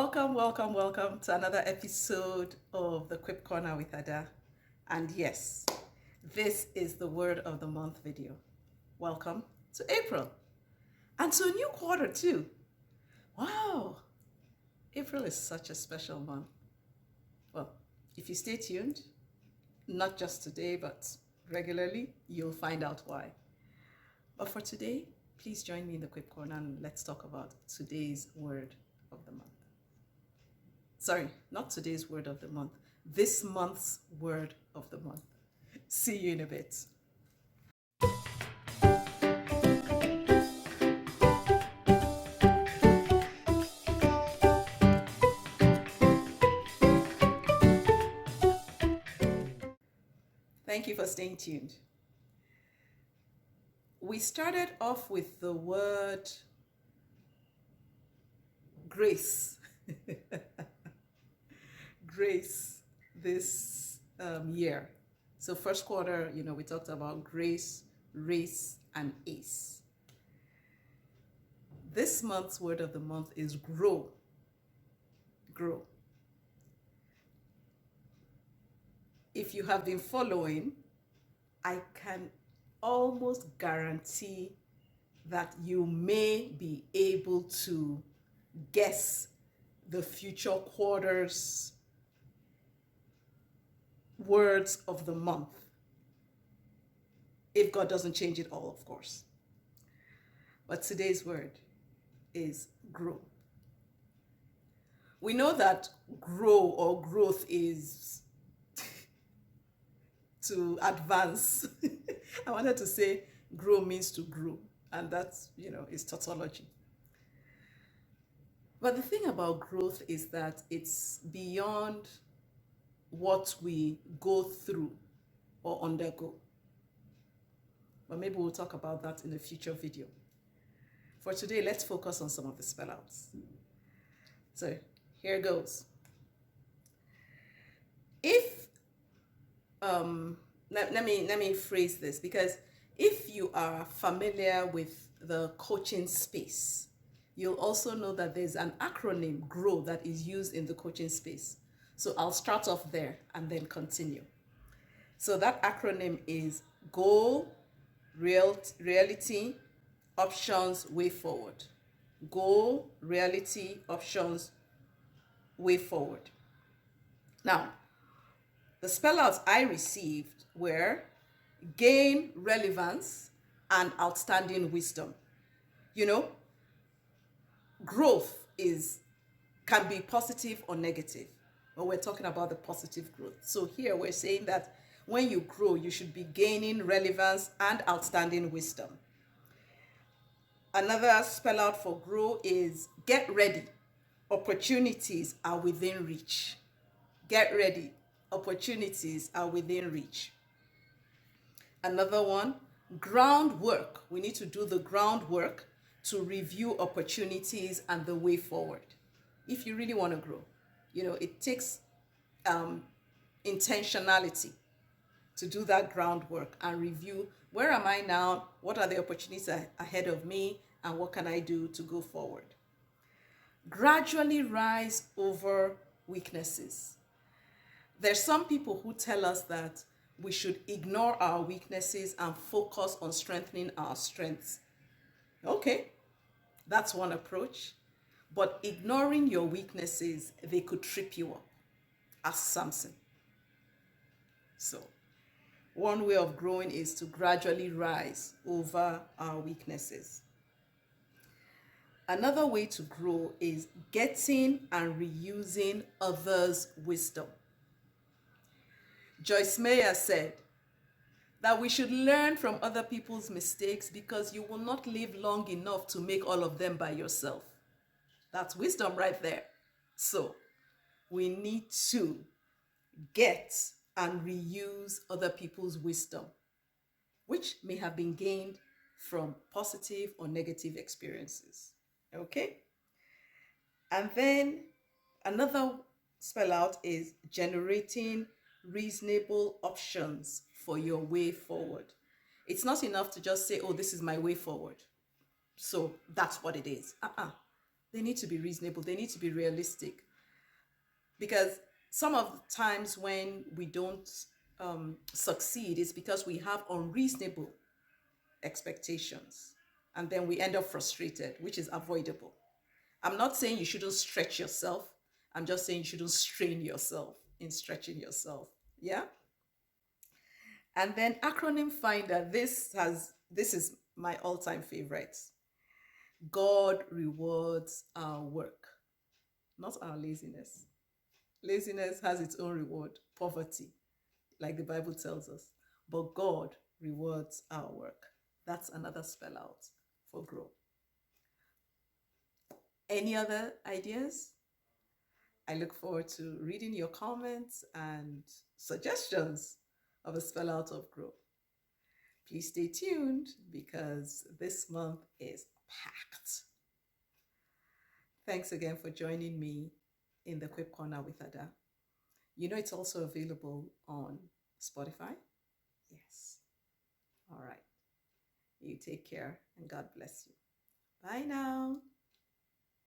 Welcome to another episode of the Quip Corner with Ada. And yes, this is the word of the month video. Welcome to April and to a new quarter too. Wow, April is such a special month. Well, if you stay tuned, not just today, but regularly, you'll find out why. But for today, please join me in the Quip Corner and let's talk about today's word of the month. Sorry, not today's word of the month, this month's word of the month. See you in a bit. Thank you for staying tuned. We started off with the word grace. Grace this year. So first quarter, we talked about grace, race, and ace. This month's word of the month is grow. Grow. If you have been following, I can almost guarantee that you may be able to guess the future quarter's words of the month. If God doesn't change it all, of course. But today's word is grow. We know that grow or growth is to advance. I wanted to say grow means to grow, and that's, is tautology. But the thing about growth is that it's beyond what we go through or undergo. But maybe we'll talk about that in a future video. For today, let's focus on some of the spellouts. So here goes. If let me phrase this, because if you are familiar with the coaching space, you'll also know that there's an acronym GROW that is used in the coaching space. So I'll start off there and then continue. So that acronym is goal, reality, options, way forward. Goal, reality, options, way forward. Now, the spellouts I received were gain relevance and outstanding wisdom. Growth can be positive or negative, but we're talking about the positive growth. So here we're saying that when you grow, you should be gaining relevance and outstanding wisdom. Another spellout for grow is get ready. Opportunities are within reach. Get ready. Opportunities are within reach. Another one, groundwork. We need to do the groundwork to review opportunities and the way forward. If you really want to grow, it takes intentionality to do that groundwork and review, where am I now? What are the opportunities ahead of me? And what can I do to go forward? Gradually rise over weaknesses. There's some people who tell us that we should ignore our weaknesses and focus on strengthening our strengths. Okay, that's one approach. But ignoring your weaknesses, they could trip you up. Ask Samson. So, one way of growing is to gradually rise over our weaknesses. Another way to grow is getting and reusing others' wisdom. Joyce Meyer said that we should learn from other people's mistakes because you will not live long enough to make all of them by yourself. That's wisdom right there. So we need to get and reuse other people's wisdom, which may have been gained from positive or negative experiences. Okay? And then another spellout is generating reasonable options for your way forward. It's not enough to just say, oh, this is my way forward, so that's what it is. They need to be reasonable. They need to be realistic. Because some of the times when we don't succeed is because we have unreasonable expectations. And then we end up frustrated, which is avoidable. I'm not saying you shouldn't stretch yourself. I'm just saying you shouldn't strain yourself in stretching yourself. Yeah. And then acronym finder, this is my all-time favorite. God rewards our work, not our laziness. Laziness has its own reward, poverty, like the Bible tells us. But God rewards our work. That's another spell out for grow. Any other ideas? I look forward to reading your comments and suggestions of a spell out of grow. Please stay tuned because this month is packed. Thanks again for joining me in the Quip Corner with Ada. You know it's also available on Spotify? Yes. All right. You take care and God bless you. Bye now.